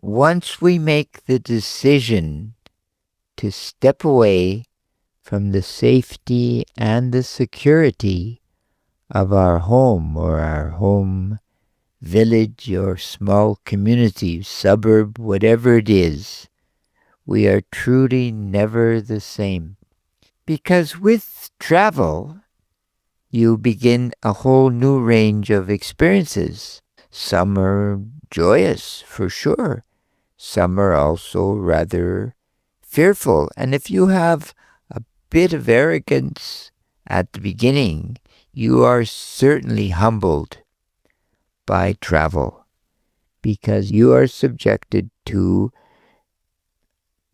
once we make the decision to step away from the safety and the security of our home or our home village or small community, suburb, whatever it is, we are truly never the same. Because with travel, you begin a whole new range of experiences. Some are joyous, for sure. Some are also rather fearful. And if you have a bit of arrogance at the beginning, you are certainly humbled by travel because you are subjected to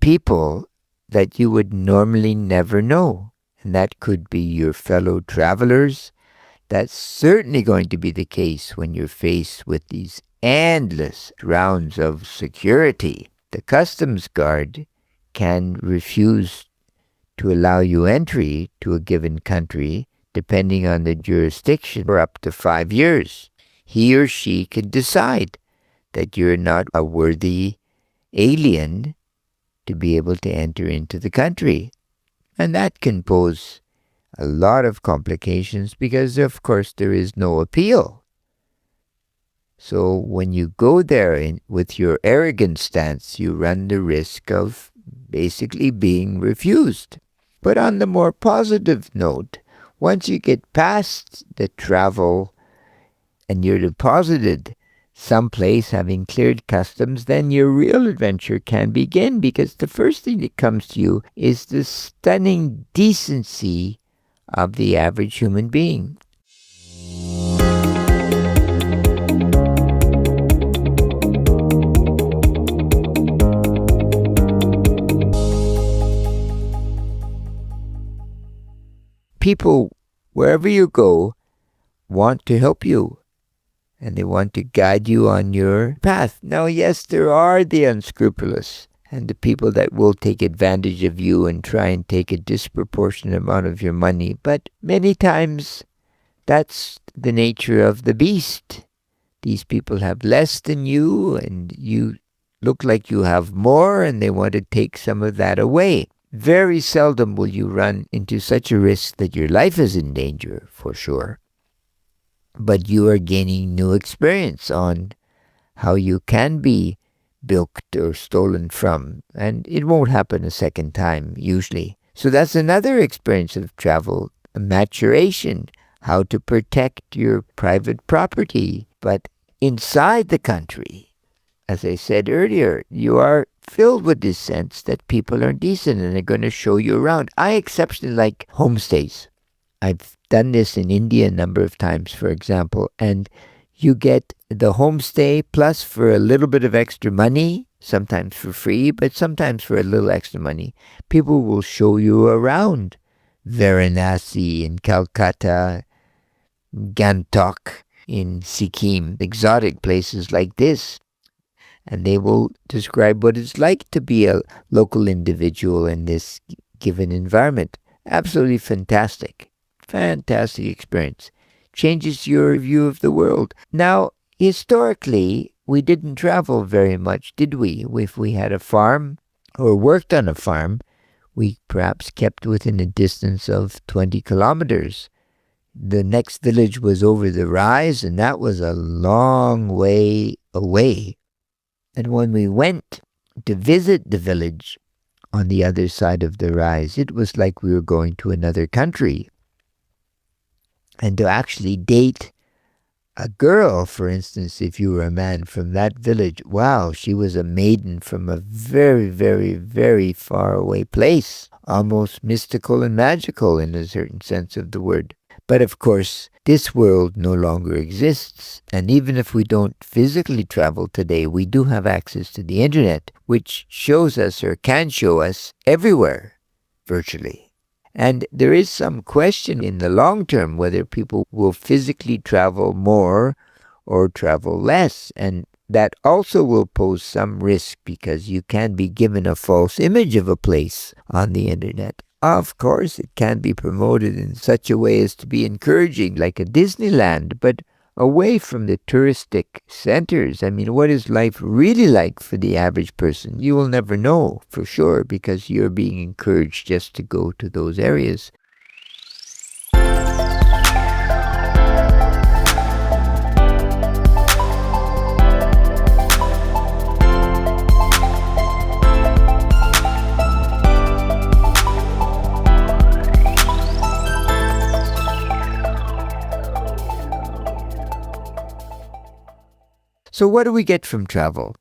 people that you would normally never know. And that could be your fellow travelers. That's certainly going to be the case when you're faced with these endless rounds of security. The customs guard can refuse to allow you entry to a given country, depending on the jurisdiction, for up to 5 years. He or she can decide that you're not a worthy alien to be able to enter into the country. And that can pose a lot of complications because, of course, there is no appeal. So when you go there with your arrogant stance, you run the risk of basically being refused. But on the more positive note, once you get past the travel and you're deposited someplace having cleared customs, then your real adventure can begin, because the first thing that comes to you is the stunning decency of the average human being. People, wherever you go, want to help you. And they want to guide you on your path. Now, yes, there are the unscrupulous and the people that will take advantage of you and try and take a disproportionate amount of your money. But many times, that's the nature of the beast. These people have less than you, and you look like you have more, and they want to take some of that away. Very seldom will you run into such a risk that your life is in danger, for sure. But you are gaining new experience on how you can be bilked or stolen from. And it won't happen a second time, usually. So that's another experience of travel, a maturation, how to protect your private property. But inside the country, as I said earlier, you are filled with this sense that people are decent and they're going to show you around. I exceptionally like homestays. I've done this in India a number of times, for example, and you get the homestay plus for a little bit of extra money, sometimes for free, but sometimes for a little extra money. People will show you around Varanasi in Calcutta, Gantok in Sikkim, exotic places like this. And they will describe what it's like to be a local individual in this given environment. Absolutely fantastic. Fantastic experience. Changes your view of the world. Now, historically, we didn't travel very much, did we? If we had a farm or worked on a farm, we perhaps kept within a distance of 20 kilometers. The next village was over the rise, and that was a long way away. And when we went to visit the village on the other side of the rise, it was like we were going to another country. And to actually date a girl, for instance, if you were a man from that village, wow, she was a maiden from a very, very, very far away place, almost mystical and magical in a certain sense of the word. But of course, this world no longer exists, and even if we don't physically travel today, we do have access to the internet, which shows us or can show us everywhere, virtually. And there is some question in the long term whether people will physically travel more or travel less. And that also will pose some risk because you can be given a false image of a place on the internet. Of course, it can be promoted in such a way as to be encouraging, like a Disneyland. But away from the touristic centers. I mean, what is life really like for the average person? You will never know for sure because you're being encouraged just to go to those areas. So what do we get from travel?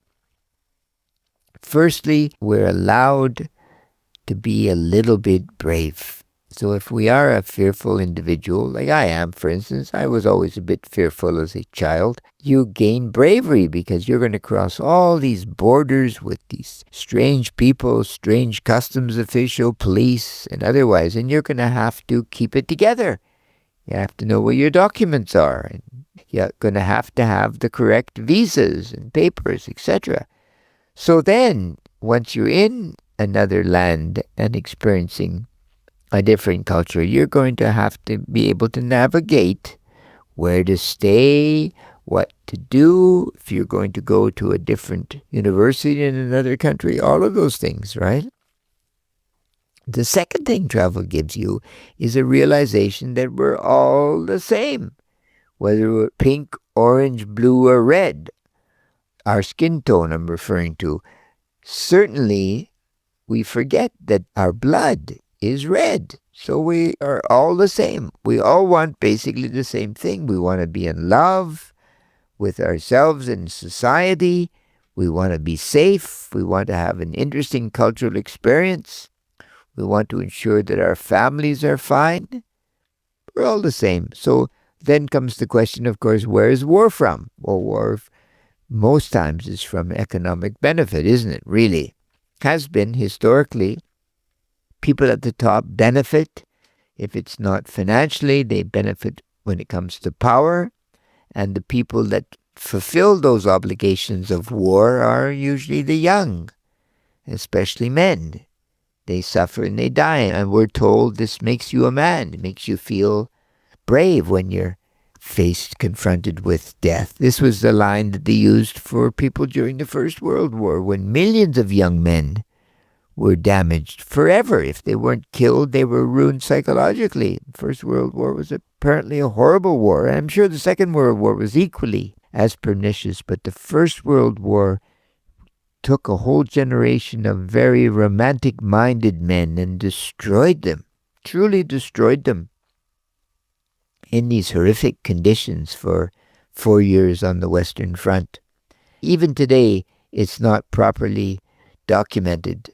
Firstly, we're allowed to be a little bit brave. So if we are a fearful individual, like I am, for instance, I was always a bit fearful as a child, you gain bravery because you're going to cross all these borders with these strange people, strange customs official, police, and otherwise, and you're going to have to keep it together. You have to know where your documents are, and you're going to have the correct visas and papers, etc. So then, once you're in another land and experiencing a different culture, you're going to have to be able to navigate where to stay, what to do, if you're going to go to a different university in another country, all of those things, right? The second thing travel gives you is a realization that we're all the same. Whether we're pink, orange, blue, or red, our skin tone I'm referring to, certainly we forget that our blood is red. So we are all the same. We all want basically the same thing. We want to be in love with ourselves and society. We want to be safe. We want to have an interesting cultural experience. We want to ensure that our families are fine. We're all the same. So then comes the question, of course, where is war from? Well, war most times is from economic benefit, isn't it? Really. Has been historically. People at the top benefit. If it's not financially, they benefit when it comes to power. And the people that fulfill those obligations of war are usually the young, especially men. They suffer and they die. And we're told this makes you a man. It makes you feel brave when you're confronted with death. This was the line that they used for people during the First World War, when millions of young men were damaged forever. If they weren't killed, they were ruined psychologically. The First World War was apparently a horrible war. I'm sure the Second World War was equally as pernicious, but the First World War took a whole generation of very romantic-minded men and destroyed them, truly destroyed them, in these horrific conditions for 4 years on the Western Front. Even today, it's not properly documented.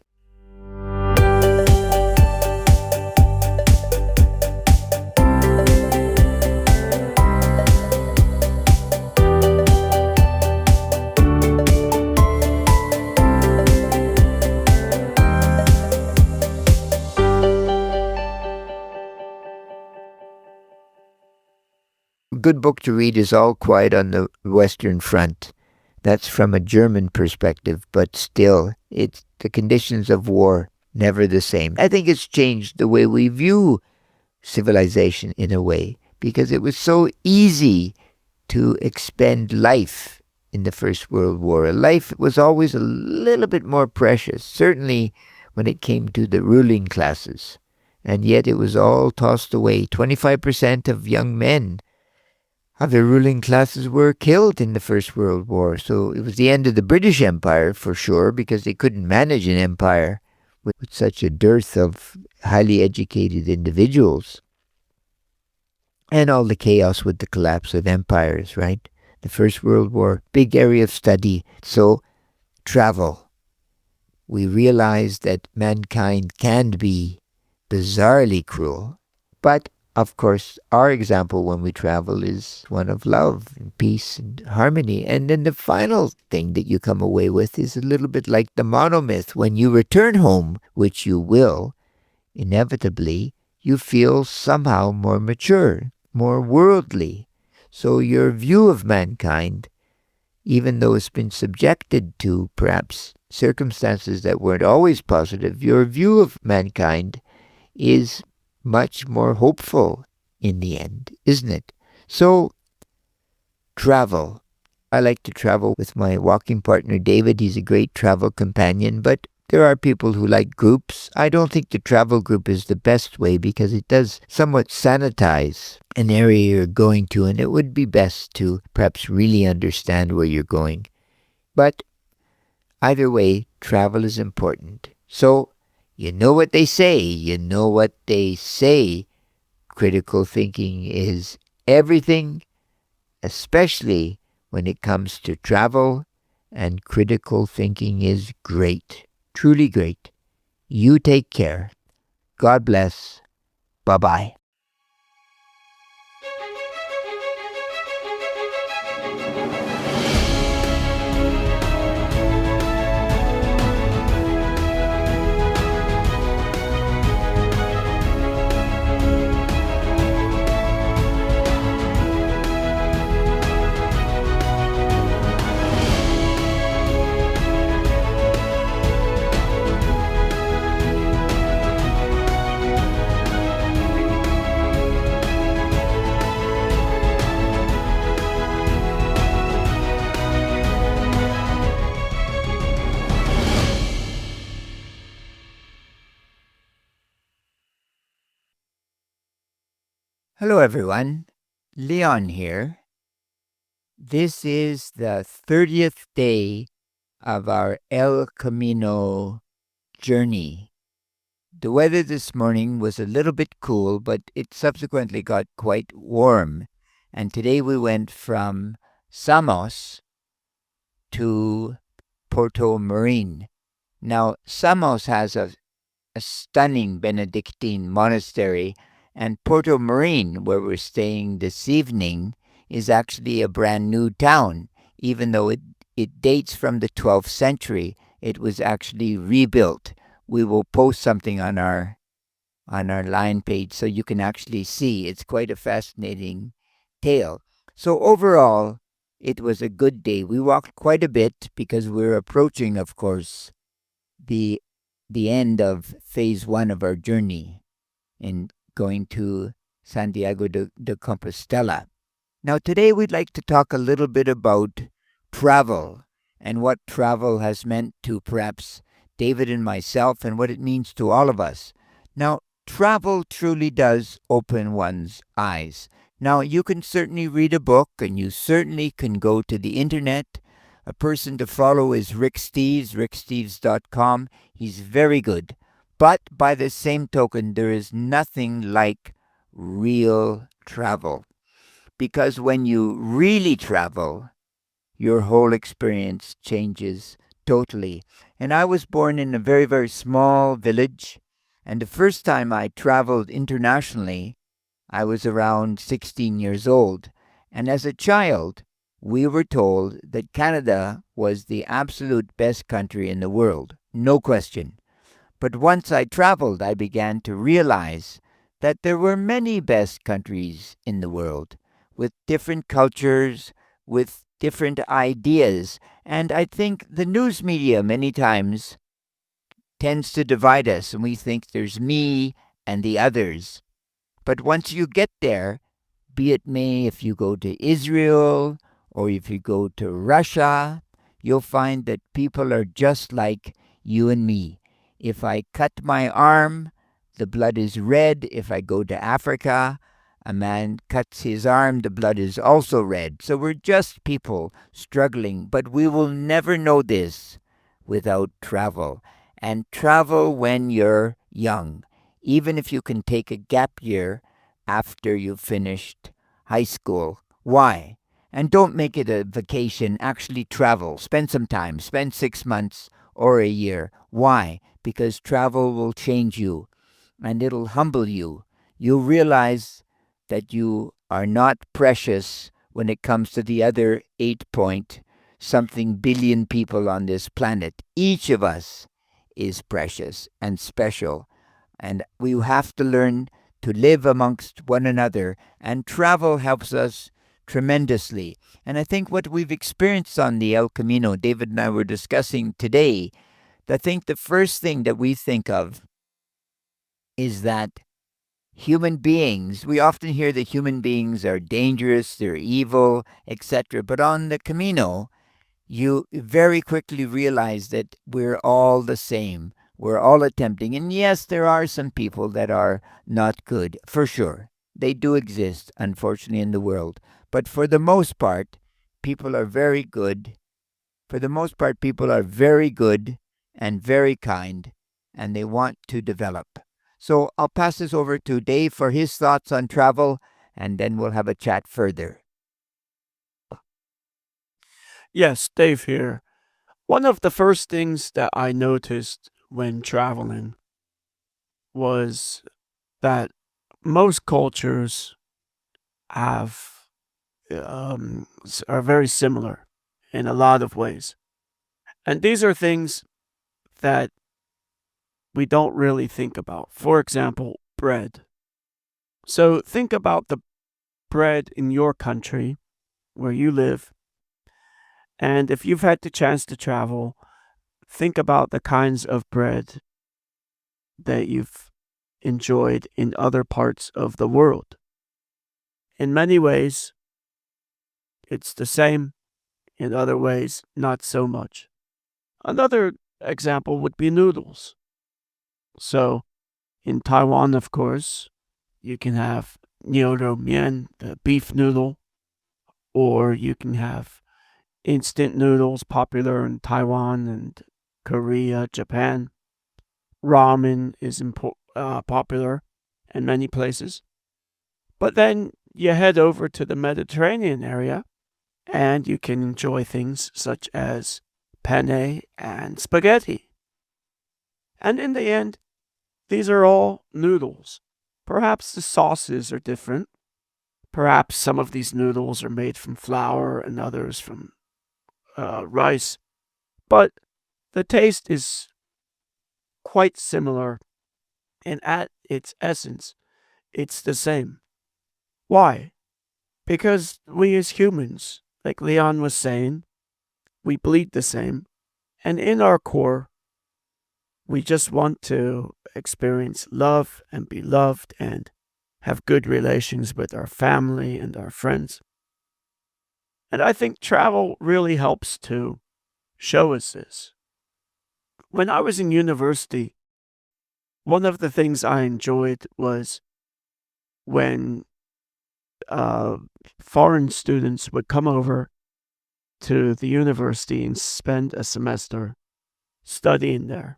Good book to read is All Quiet on the Western Front. That's from a German perspective, but still, it's the conditions of war, never the same. I think it's changed the way we view civilization in a way, because it was so easy to expend life in the First World War. Life was always a little bit more precious, certainly when it came to the ruling classes. And yet it was all tossed away. 25% of young men of the ruling classes were killed in the First World War. So it was the end of the British Empire for sure, because they couldn't manage an empire with such a dearth of highly educated individuals. And all the chaos with the collapse of empires, right? The First World War, big area of study. So travel. We realize that mankind can be bizarrely cruel, but of course, our example when we travel is one of love and peace and harmony. And then the final thing that you come away with is a little bit like the monomyth. When you return home, which you will, inevitably, you feel somehow more mature, more worldly. So your view of mankind, even though it's been subjected to perhaps circumstances that weren't always positive, your view of mankind is much more hopeful in the end, isn't it? So, travel, we realize that mankind can be bizarrely cruel, but of course, our example when we travel is one of love and peace and harmony. And then the final thing that you come away with is a little bit like the monomyth. When you return home, which you will, inevitably, you feel somehow more mature, more worldly. So your view of mankind, even though it's been subjected to perhaps circumstances that weren't always positive, your view of mankind is much more hopeful in the end, isn't it? So travel. I like to travel with my walking partner, David. He's a great travel companion, but there are people who like groups. I don't think the travel group is the best way because it does somewhat sanitize an area you're going to, and it would be best to perhaps really understand where you're going. But either way, travel is important. So, you know what they say. You know what they say. Critical thinking is everything, especially when it comes to travel, and critical thinking is great, truly great. You take care. God bless. Bye-bye. Hello, everyone. Leon here. This is the 30th day of our El Camino journey. The weather this morning was a little bit cool, but it subsequently got quite warm. And today we went from Samos to Porto Marine. Now, Samos has a stunning Benedictine monastery, and Porto Marine, where we're staying this evening, is actually a brand new town, even though it dates from the 12th century. It was actually rebuilt. We will post something on our line page so you can actually see. It's quite a fascinating tale. So overall, it was a good day. We walked quite a bit because we're approaching, of course, the end of phase 1 of our journey in going to Santiago de Compostela. Now, today we'd like to talk a little bit about travel and what travel has meant to perhaps David and myself and what it means to all of us. Now, travel truly does open one's eyes. Now, you can certainly read a book and you certainly can go to the internet. A person to follow is Rick Steves, ricksteves.com. He's very good. But by the same token, there is nothing like real travel. Because when you really travel, your whole experience changes totally. And I was born in a very, very small village. And the first time I traveled internationally, I was around 16 years old. And as a child, we were told that Canada was the absolute best country in the world. No question. But once I traveled, I began to realize that there were many best countries in the world, with different cultures, with different ideas. And I think the news media many times tends to divide us, and we think there's me and the others. But once you get there, be it may if you go to Israel or if you go to Russia, you'll find that people are just like you and me. If I cut my arm, the blood is red. If I go to Africa, a man cuts his arm, the blood is also red. So we're just people struggling, but we will never know this without travel. And travel when you're young, even if you can take a gap year after you've finished high school. Why? And don't make it a vacation. Actually travel. Spend some time. Spend 6 months or a year. Why? Because travel will change you and it'll humble you. You'll realize that you are not precious when it comes to the other 8-point-something billion people on this planet. Each of us is precious and special. And we have to learn to live amongst one another. And travel helps us tremendously. And I think what we've experienced on the El Camino, David and I were discussing today, I think the first thing that we think of is that human beings, we often hear that human beings are dangerous, they're evil, etc. But on the Camino, you very quickly realize that we're all the same. We're all attempting. And yes, there are some people that are not good, for sure. They do exist, unfortunately, in the world. But for the most part, people are very good. For the most part, people are very good and very kind, and they want to develop. So I'll pass this over to Dave for his thoughts on travel, and then we'll have a chat further. Yes, Dave here. One of the first things that I noticed when traveling was that most cultures have are very similar in a lot of ways. And these are things that we don't really think about. For example, bread. So think about the bread in your country where you live. And if you've had the chance to travel, think about the kinds of bread that you've enjoyed in other parts of the world. In many ways, it's the same. In other ways, not so much. Another example would be noodles. So, in Taiwan, of course, you can have niudo mian, the beef noodle, or you can have instant noodles popular in Taiwan and Korea, Japan. Ramen is popular in many places. But then you head over to the Mediterranean area and you can enjoy things such as penne and spaghetti. And in the end, these are all noodles. Perhaps the sauces are different. Perhaps some of these noodles are made from flour and others from rice. But the taste is quite similar, and at its essence, it's the same. Why? Because we as humans, like Leon was saying, we bleed the same. And in our core, we just want to experience love and be loved and have good relations with our family and our friends. And I think travel really helps to show us this. When I was in university, one of the things I enjoyed was when uh, foreign students would come over to the university and spend a semester studying there.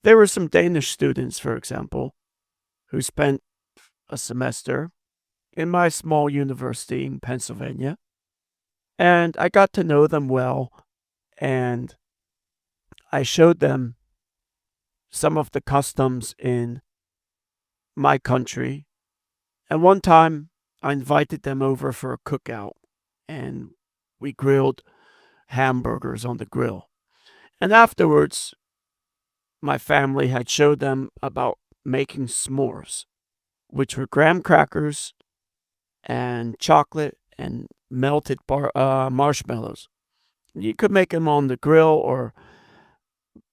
There were some Danish students, for example, who spent a semester in my small university in Pennsylvania. And I got to know them well, and I showed them some of the customs in my country. And one time I invited them over for a cookout, and we grilled hamburgers on the grill. And afterwards, my family had showed them about making s'mores, which were graham crackers and chocolate and melted marshmallows. You could make them on the grill or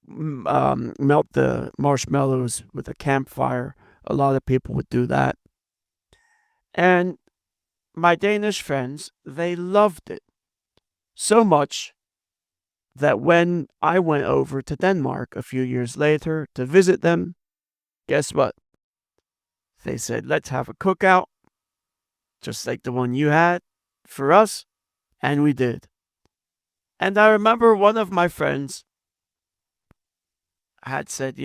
melt the marshmallows with a campfire. A lot of people would do that. And my Danish friends, they loved it so much that when I went over to Denmark a few years later to visit them, guess what? They said, let's have a cookout, just like the one you had for us. And we did. And I remember one of my friends had said,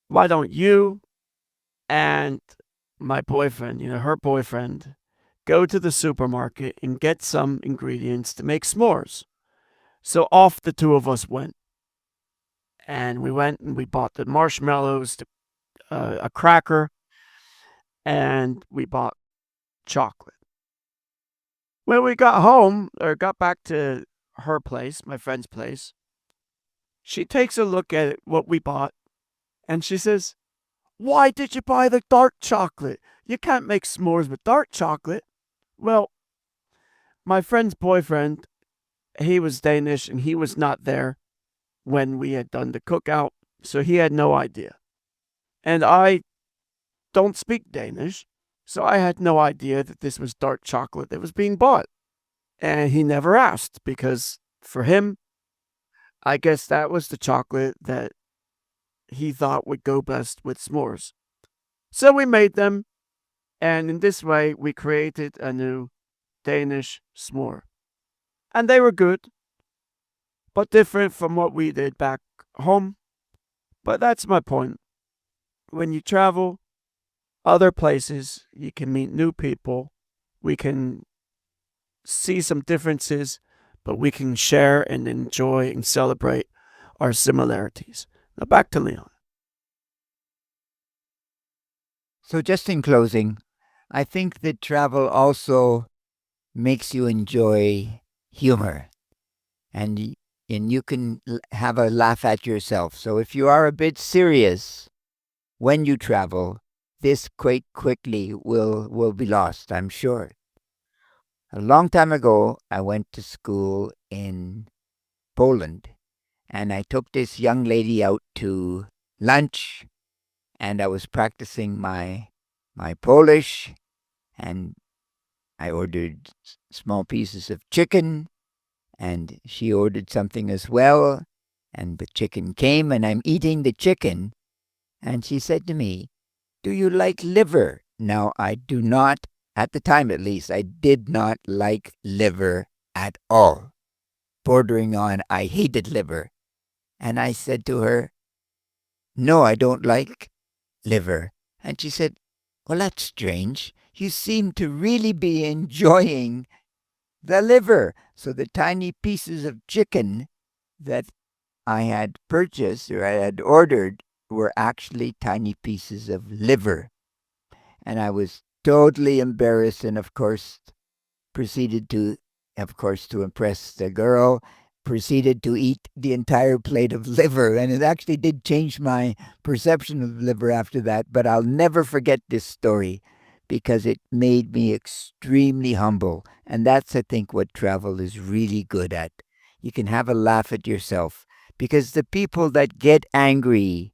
why don't you and my boyfriend, her boyfriend, go to the supermarket and get some ingredients to make s'mores? So off the two of us went. And we went and we bought the marshmallows, a cracker, and we bought chocolate. When we got home, or got back to her place, my friend's place, she takes a look at what we bought and she says, why did you buy the dark chocolate? You can't make s'mores with dark chocolate. Well, my friend's boyfriend, he was Danish and he was not there when we had done the cookout, so he had no idea. And I don't speak Danish, so I had no idea that this was dark chocolate that was being bought. And he never asked because for him, I guess that was the chocolate that he thought would go best with s'mores. So we made them, and in this way, we created a new Danish s'more. And they were good, but different from what we did back home. But that's my point. When you travel other places, you can meet new people. We can see some differences, but we can share and enjoy and celebrate our similarities. Now back to Leon. So, just in closing, I think that travel also makes you enjoy humor, and you can have a laugh at yourself. So, if you are a bit serious when you travel, this quite quickly will be lost, I'm sure. A long time ago, I went to school in Poland, and I took this young lady out to lunch, and I was practicing my Polish, and I ordered small pieces of chicken, and she ordered something as well, and the chicken came, and I'm eating the chicken, and she said to me, "Do you like liver?" Now, I do not, at the time at least, I did not like liver at all, bordering on I hated liver. And I said to her, "No, I don't like liver." And she said, "Well, that's strange. You seem to really be enjoying the liver." So the tiny pieces of chicken that I had purchased or I had ordered were actually tiny pieces of liver. And I was totally embarrassed, and of course proceeded to, to impress the girl, proceeded to eat the entire plate of liver. And it actually did change my perception of liver after that. But I'll never forget this story because it made me extremely humble. And that's, I think, what travel is really good at. You can have a laugh at yourself because the people that get angry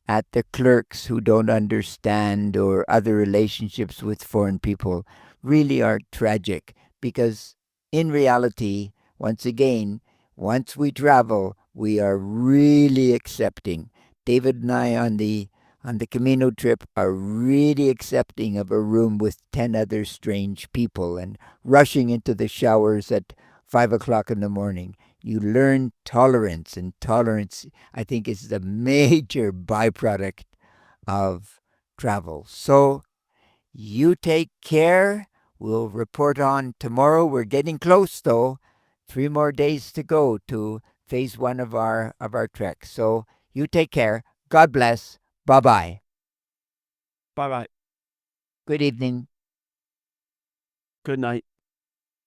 at the clerks who don't understand or other relationships with foreign people really are tragic because in reality, once again, once we travel, we are really accepting. David and I on the Camino trip are really accepting of a room with 10 other strange people and rushing into the showers at 5 o'clock in the morning. You learn tolerance, and tolerance, I think, is the major byproduct of travel. So you take care. We'll report on tomorrow. We're getting close, though. 3 more days to go to phase one of our trek. So you take care. God bless. Bye bye. Bye bye. Good evening. Good night.